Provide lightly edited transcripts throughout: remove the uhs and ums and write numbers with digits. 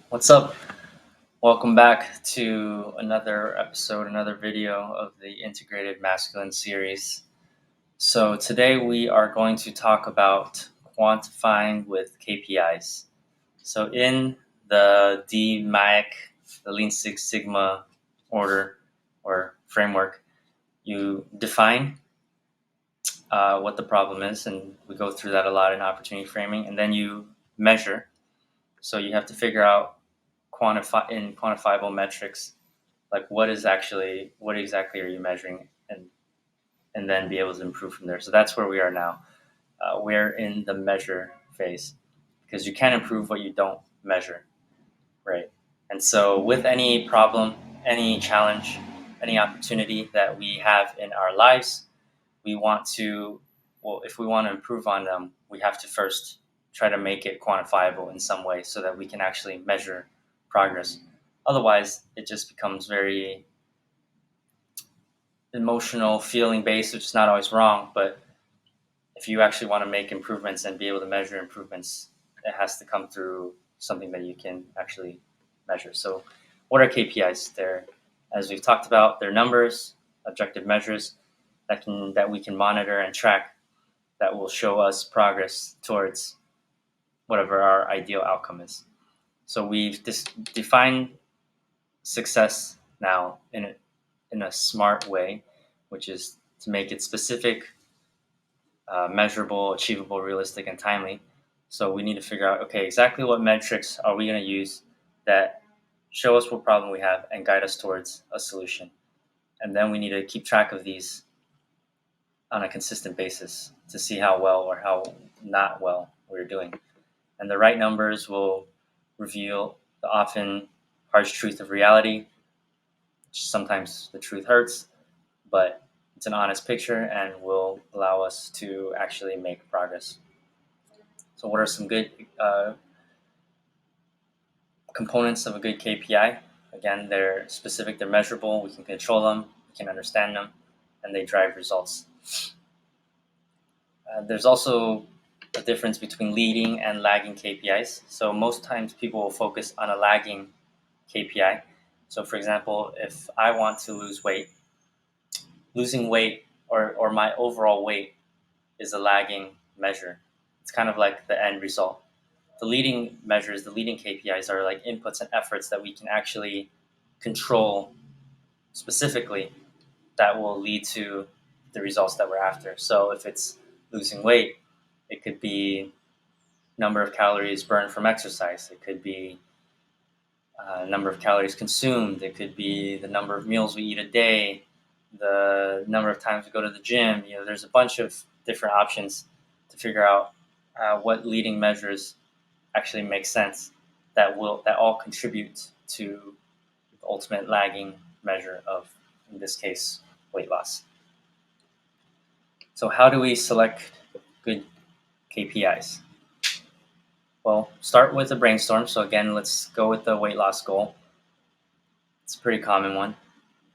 What's up? Welcome back to another episode, another video of the Integrated Masculine series. So, today we are going to talk about quantifying with KPIs. So, in the DMAIC, the Lean Six Sigma order or framework, you define what the problem is, and we go through that a lot in opportunity framing, and then you measure. So, you have to figure out quantifiable metrics, like what exactly are you measuring, and then be able to improve from there. So that's where we are now. We're in the measure phase because you can't improve what you don't measure, right? And so with any problem, any challenge, any opportunity that we have in our lives, we want to, well, if we want to improve on them, we have to first try to make it quantifiable in some way so that we can actually measure progress. Otherwise, it just becomes very emotional, feeling based, which is not always wrong. But if you actually want to make improvements and be able to measure improvements, it has to come through something that you can actually measure. So, what are KPIs? They're, as we've talked about, they're numbers, objective measures that we can monitor and track that will show us progress towards whatever our ideal outcome is. So we've defined success now in a smart way, which is to make it specific, measurable, achievable, realistic, and timely. So we need to figure out, okay, exactly what metrics are we going to use that show us what problem we have and guide us towards a solution. And then we need to keep track of these on a consistent basis to see how well or how not well we're doing. And the right numbers will reveal the often harsh truth of reality. Sometimes the truth hurts, but it's an honest picture and will allow us to actually make progress. So, what are some good components of a good KPI? Again, they're specific, they're measurable, we can control them, we can understand them, and they drive results. There's also a difference between leading and lagging KPIs. So, most times people will focus on a lagging KPI. So, for example, if I want to lose weight, losing weight or my overall weight is a lagging measure. It's kind of like the end result. The leading measures, the leading KPIs are like inputs and efforts that we can actually control specifically that will lead to the results that we're after. So if it's losing weight, it could be number of calories burned from exercise. It could be number of calories consumed. It could be the number of meals we eat a day, the number of times we go to the gym. There's a bunch of different options to figure out what leading measures actually make sense that all contribute to the ultimate lagging measure of, in this case, weight loss. So how do we select good KPIs? Well, start with a brainstorm. So again, let's go with the weight loss goal. It's a pretty common one.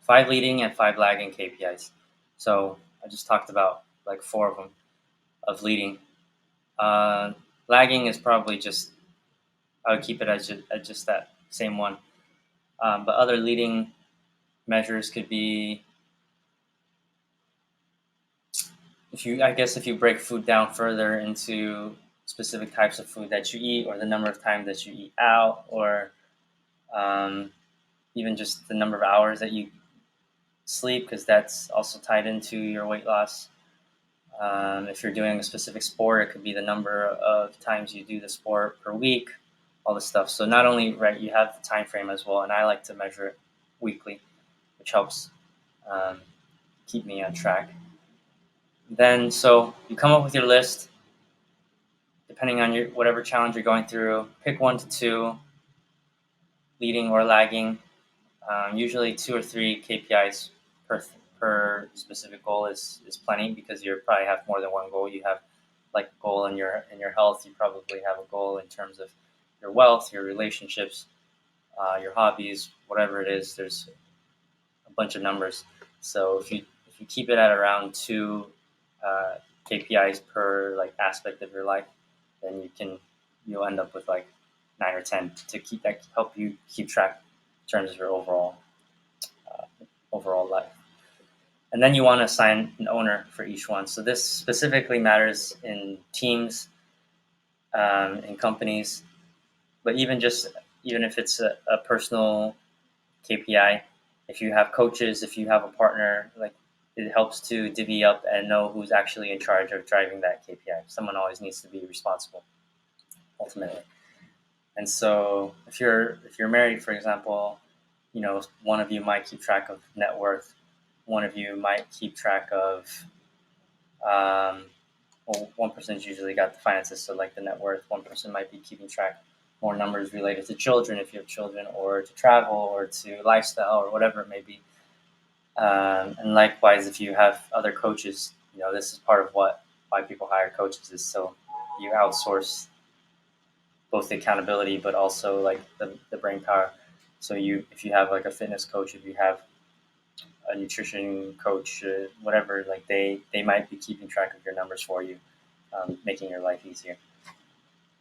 5 leading and 5 lagging KPIs. So I just talked about like 4 of them of leading. Lagging is probably just, I would keep it at just that same one. But other leading measures could be, if you break food down further into specific types of food that you eat, or the number of times that you eat out, or even just the number of hours that you sleep, because that's also tied into your weight loss. If you're doing a specific sport, it could be the number of times you do the sport per week, all this stuff. So not only, right, you have the time frame as well, and I like to measure it weekly, which helps keep me on track. Then, so you come up with your list, depending on your whatever challenge you're going through. Pick 1 to 2, leading or lagging. Usually 2 or 3 KPIs per specific goal is plenty, because you probably have more than one goal. You have like a goal in your health. You probably have a goal in terms of your wealth, your relationships, your hobbies, whatever it is. There's a bunch of numbers. So if you keep it at around 2 KPIs per like aspect of your life, then you'll end up with like 9 or 10 to help you keep track in terms of your overall life. And then you want to assign an owner for each one. So this specifically matters in teams, in companies, but even if it's a personal KPI, if you have coaches, if you have a partner, like it helps to divvy up and know who's actually in charge of driving that KPI. Someone always needs to be responsible, ultimately. And so if you're married, for example, one of you might keep track of net worth, one of you might keep track of one person's usually got the finances, so like the net worth. One person might be keeping track more numbers related to children, if you have children, or to travel, or to lifestyle, or whatever it may be. And likewise, if you have other coaches, this is part of why people hire coaches, is so you outsource both the accountability, but also like the brain power. So if you have like a fitness coach, if you have a nutrition coach, whatever, like they might be keeping track of your numbers for you, making your life easier.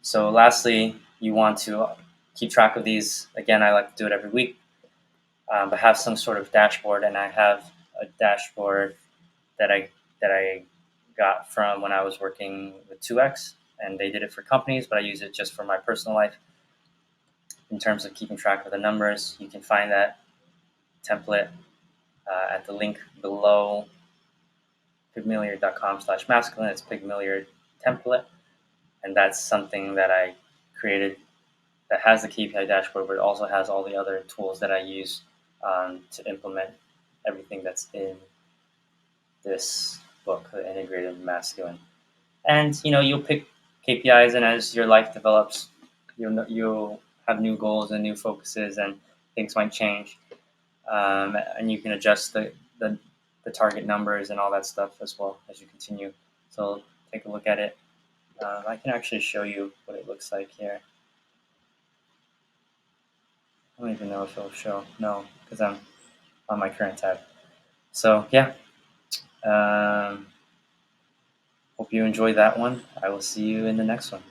So lastly, you want to keep track of these. Again, I like to do it every week, but have some sort of dashboard. And I have a dashboard that I got from when I was working with 2X, and they did it for companies, but I use it just for my personal life. In terms of keeping track of the numbers, you can find that template at the link below, pygmilliard.com/masculine. It's Pygmilliard template, and that's something that I created that has the KPI dashboard, but it also has all the other tools that I use to implement everything that's in this book, The Integrated Masculine. And you'll pick KPIs, and as your life develops, you'll have new goals and new focuses, and things might change, and you can adjust the target numbers and all that stuff as well as you continue. So take a look at it. I can actually show you what it looks like here. I don't even know if it'll show. No, because I'm on my current tab. So yeah, hope you enjoyed that one. I will see you in the next one.